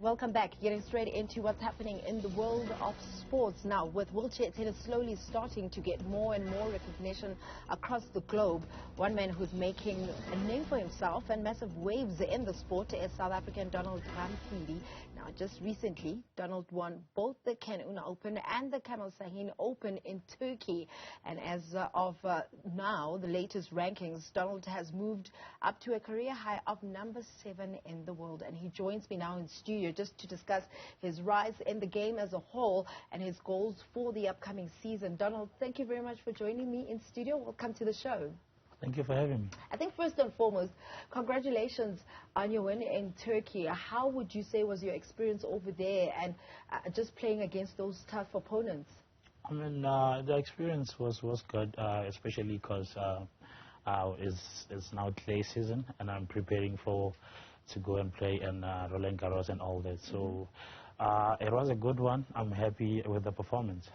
Welcome back. Getting straight into what's happening in the world of sports now, with wheelchair tennis slowly starting to get more and more recognition across the globe. One man who's making a name for himself and massive waves in the sport is South African Donald Ramphadi. Now, just recently, Donald won both the Can Uner Open and the Kamel Sahin Open in Turkey. And as of now, the latest rankings, Donald has moved up to a career high of number 7 in the world. And he joins me now in studio just to discuss his rise in the game as a whole and his goals for the upcoming season. Donald, thank you very much for joining me in studio. Welcome to the show. Thank you for having me. I think first and foremost, congratulations on your win in Turkey. How would you say was your experience over there and just playing against those tough opponents? I mean, the experience was good, especially because it's now clay season and I'm preparing to go and play in Roland Garros and all that. So it was a good one. I'm happy with the performance.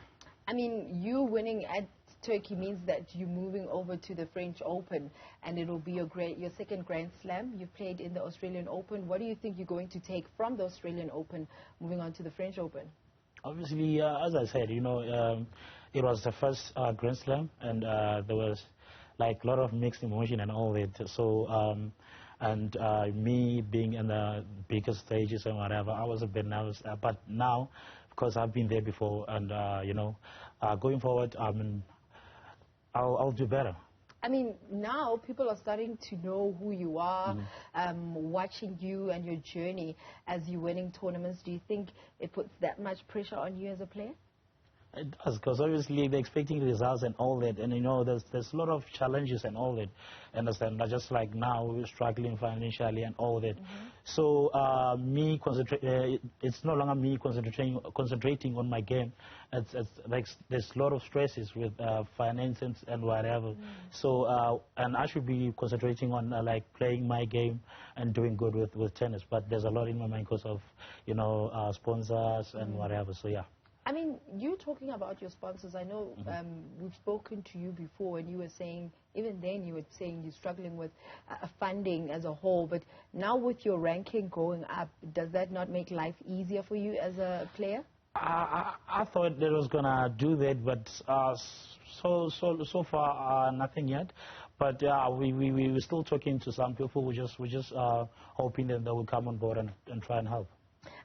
I mean, you winning at Turkey means that you're moving over to the French Open, and it'll be your second Grand Slam. You've played in the Australian Open. What do you think you're going to take from the Australian Open moving on to the French Open? Obviously, as I said, it was the first Grand Slam, and there was like a lot of mixed emotion and all that. So, me being in the bigger stages and whatever, I was a bit nervous. But now, because I've been there before, and going forward, I'll do better. I mean, now people are starting to know who you are, watching you and your journey as you're winning tournaments. Do you think it puts that much pressure on you as a player? It does, because obviously they're expecting results and all that, and there's a lot of challenges and all that. Understand? Just like now we're struggling financially and all that. So it's no longer me concentrating on my game. It's like there's a lot of stresses with finances and whatever. So and I should be concentrating on like playing my game and doing good with tennis. But there's a lot in my mind because of sponsors and whatever. So yeah. I mean, you're talking about your sponsors. I know we've spoken to you before, and you were saying, even then you were saying you're struggling with funding as a whole. But now with your ranking going up, does that not make life easier for you as a player? I thought that was going to do that, but so far nothing yet. But we're still talking to some people. We're just hoping that they will come on board and try and help.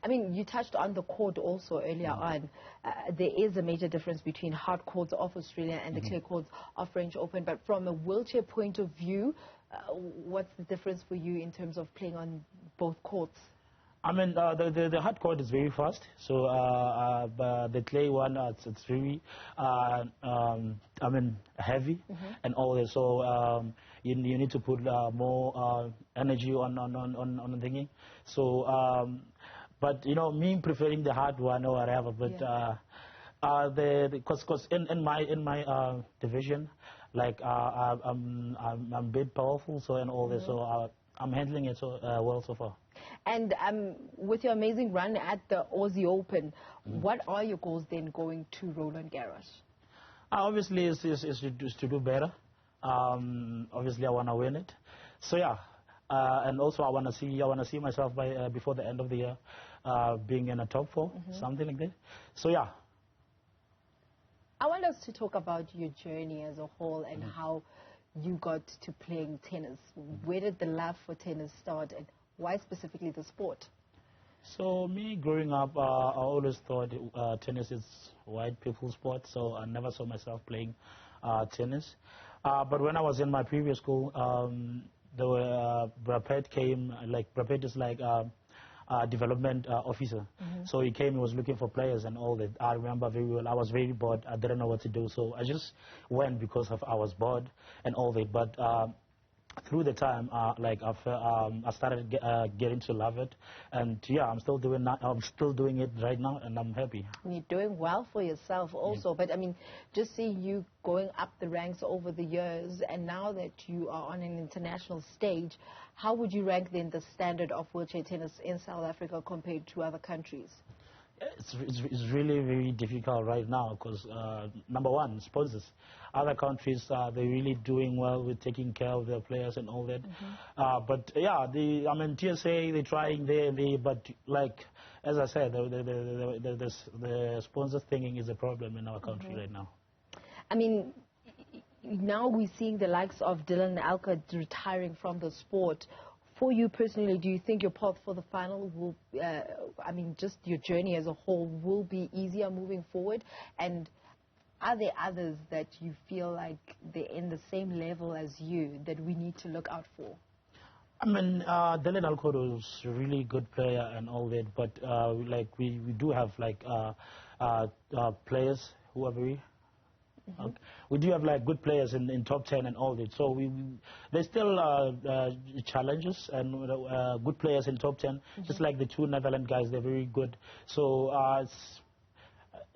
I mean, you touched on the court also earlier on. There is a major difference between hard courts of Australia and the clay courts of French Open. But from a wheelchair point of view, what's the difference for you in terms of playing on both courts? I mean, the hard court is very fast. So the clay one, it's very, heavy and all that. So you need to put more energy on the thingy. So. But me preferring the hard one or whatever. But because in my division, like I'm a bit powerful, so and all this, so I'm handling it so well so far. And with your amazing run at the Aussie Open, what are your goals then going to Roland Garros? Obviously, is to do better. Obviously, I want to win it. So yeah. And also, I want to see myself before the end of the year, being in a top 4, something like that. So yeah. I want us to talk about your journey as a whole and how you got to playing tennis. Where did the love for tennis start, and why specifically the sport? So me growing up, I always thought tennis is white people's sport. So I never saw myself playing tennis. But when I was in my previous school. Brapet came, like Brapet is like development officer. So he came, he was looking for players and all that. I remember very well, I was very bored, I didn't know what to do. So I just went because I was bored and all that. But through the time, I started getting to love it. And yeah, I'm still doing it right now, and I'm happy. You're doing well for yourself also. But I mean, just seeing you going up the ranks over the years, and now that you are on an international stage, how would you rank then the standard of wheelchair tennis in South Africa compared to other countries? It's really very difficult right now because number one, sponsors. Other countries they're really doing well with taking care of their players and all that. But yeah, I mean TSA they're trying there, but like as I said, the sponsors thinking is a problem in our country right now. I mean, now we're seeing the likes of Dylan Alcott retiring from the sport. For you personally, do you think your path for the final will, I mean, just your journey as a whole will be easier moving forward? And are there others that you feel like they're in the same level as you that we need to look out for? I mean, Dylan Alcott was a really good player and all that, but like we do have like players who are very. We do have like good players in top 10 and all that. So there's still challenges and good players in top 10. Just like the two Netherlands guys, they're very good. So it's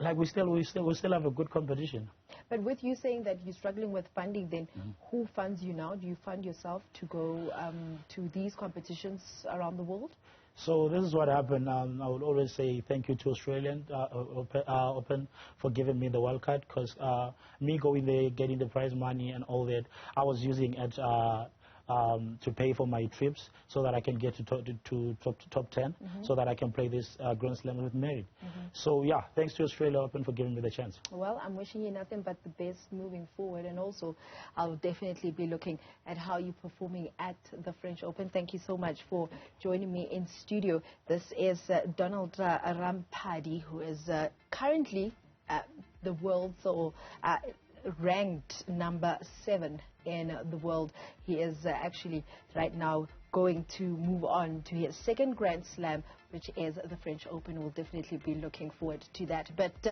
like we still have a good competition. But with you saying that you're struggling with funding, then who funds you now? Do you fund yourself to go to these competitions around the world? So this is what happened. I would always say thank you to Australian Open for giving me the wild card, because me going there, getting the prize money and all that, I was using it to pay for my trips so that I can get to top 10, so that I can play this Grand Slam with Mary. So yeah, thanks to Australia Open for giving me the chance. Well, I'm wishing you nothing but the best moving forward, and also I'll definitely be looking at how you're performing at the French Open. Thank you so much for joining me in studio. This is Donald Ramphadi, who is currently the world's ranked number 7 in the world. He is actually right now going to move on to his second Grand Slam, which is the French Open. We'll definitely be looking forward to that. But